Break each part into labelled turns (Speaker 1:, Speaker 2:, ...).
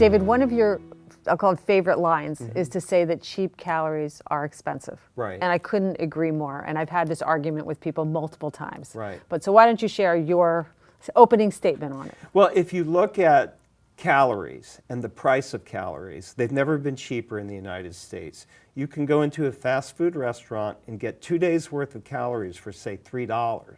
Speaker 1: David, one of your, I'll call it favorite lines, is to say that cheap calories are expensive.
Speaker 2: Right.
Speaker 1: And I couldn't agree more. And I've had this argument with people multiple times.
Speaker 2: Right.
Speaker 1: But so why don't you share your opening statement on it?
Speaker 2: Well, if you look at calories and the price of calories, they've never been cheaper in the United States. You can go into a fast food restaurant and get 2 days worth of calories for, say, $3.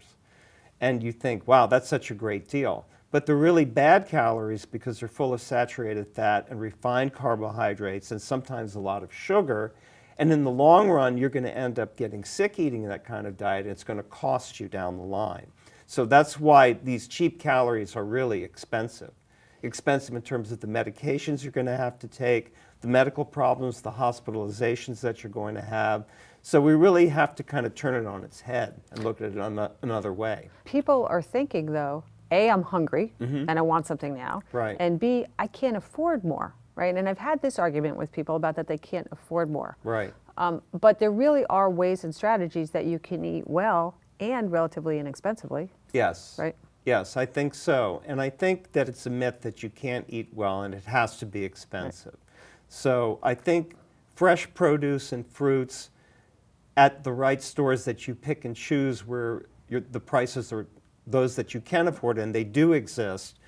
Speaker 2: And you think, wow, that's such a great deal. But they're really bad calories because they're full of saturated fat and refined carbohydrates and sometimes a lot of sugar. And in the long run, you're going to end up getting sick eating that kind of diet, and it's going to cost you down the line. So that's why these cheap calories are really expensive. Expensive in terms of the medications you're going to have to take, the medical problems, the hospitalizations that you're going to have. So we really have to kind of turn it on its head and look at it another way.
Speaker 1: People are thinking, though, A, I'm hungry and I want something now.
Speaker 2: Right.
Speaker 1: And B, I can't afford more. Right. And I've had this argument with people about that they can't afford more.
Speaker 2: Right.
Speaker 1: But there really are ways and strategies that you can eat well and relatively inexpensively.
Speaker 2: Yes.
Speaker 1: Right.
Speaker 2: Yes, I think so. And I think that it's a myth that you can't eat well and it has to be expensive. Right. So I think fresh produce and fruits at the right stores that you pick and choose where the prices are those that you can afford, and they do exist,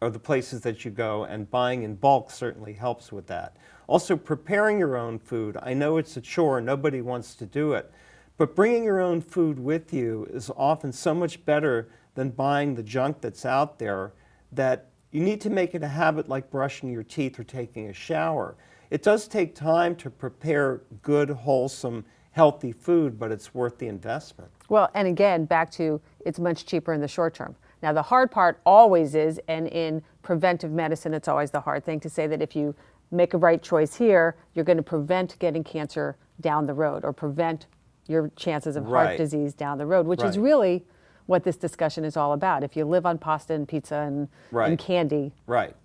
Speaker 2: are the places that you go, and buying in bulk certainly helps with that. Also, preparing your own food. I know it's a chore, nobody wants to do it, but bringing your own food with you is often so much better than buying the junk that's out there, that you need to make it a habit like brushing your teeth or taking a shower. It does take time to prepare good, wholesome, healthy food, but it's worth the investment.
Speaker 1: Well, and again, back to it's much cheaper in the short term. Now, the hard part always is, and in preventive medicine, it's always the hard thing to say that if you make a right choice here, you're going to prevent getting cancer down the road or prevent your chances of heart disease down the road, which is really what this discussion is all about. If you live on pasta and pizza and candy,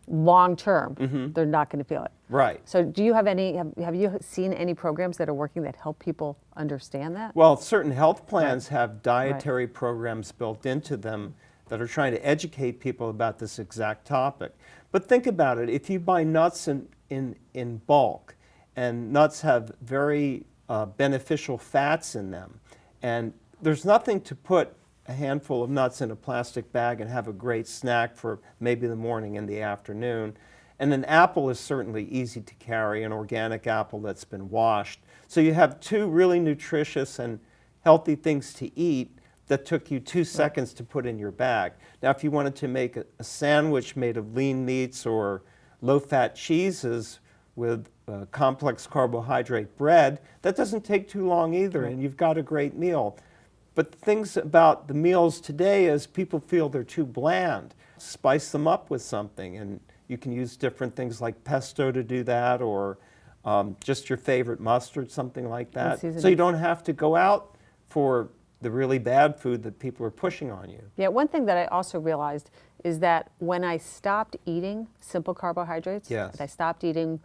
Speaker 1: long term, they're not going to feel it.
Speaker 2: Right.
Speaker 1: So do you have any, have you seen any programs that are working that help people understand that?
Speaker 2: Well, certain health plans have dietary programs built into them that are trying to educate people about this exact topic. But think about it, if you buy nuts in bulk, and nuts have very beneficial fats in them, and there's nothing to put a handful of nuts in a plastic bag and have a great snack for maybe the morning and the afternoon. And an apple is certainly easy to carry, an organic apple that's been washed. So you have two really nutritious and healthy things to eat that took you 2 seconds to put in your bag. Now, if you wanted to make a sandwich made of lean meats or low-fat cheeses with complex carbohydrate bread, that doesn't take too long either, and you've got a great meal. But things about the meals today is people feel they're too bland. Spice them up with something, and you can use different things like pesto to do that, or just your favorite mustard, something like that. So you don't have to go out for the really bad food that people are pushing on you.
Speaker 1: Yeah, one thing that I also realized is that when I stopped eating simple carbohydrates, I stopped eating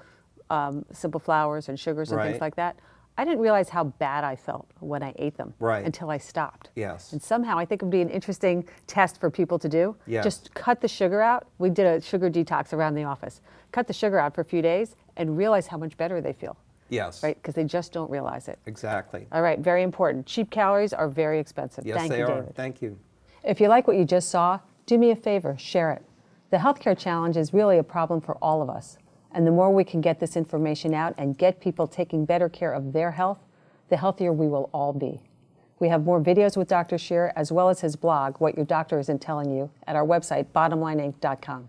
Speaker 1: simple flours and sugars and things like that, I didn't realize how bad I felt when I ate them until I stopped.
Speaker 2: Yes.
Speaker 1: And somehow I think it would be an interesting test for people to do.
Speaker 2: Yes.
Speaker 1: Just cut the sugar out. We did a sugar detox around the office. Cut the sugar out for a few days and realize how much better they feel.
Speaker 2: Yes.
Speaker 1: Right? Because they just don't realize it.
Speaker 2: Exactly.
Speaker 1: All right, very important. Cheap calories are very expensive.
Speaker 2: Yes,
Speaker 1: Thank
Speaker 2: they
Speaker 1: you,
Speaker 2: are.
Speaker 1: David.
Speaker 2: Thank you.
Speaker 1: If you like what you just saw, do me a favor, share it. The healthcare challenge is really a problem for all of us. And the more we can get this information out and get people taking better care of their health, the healthier we will all be. We have more videos with Dr. Sherer as well as his blog, What Your Doctor Isn't Telling You, at our website, bottomlineinc.com.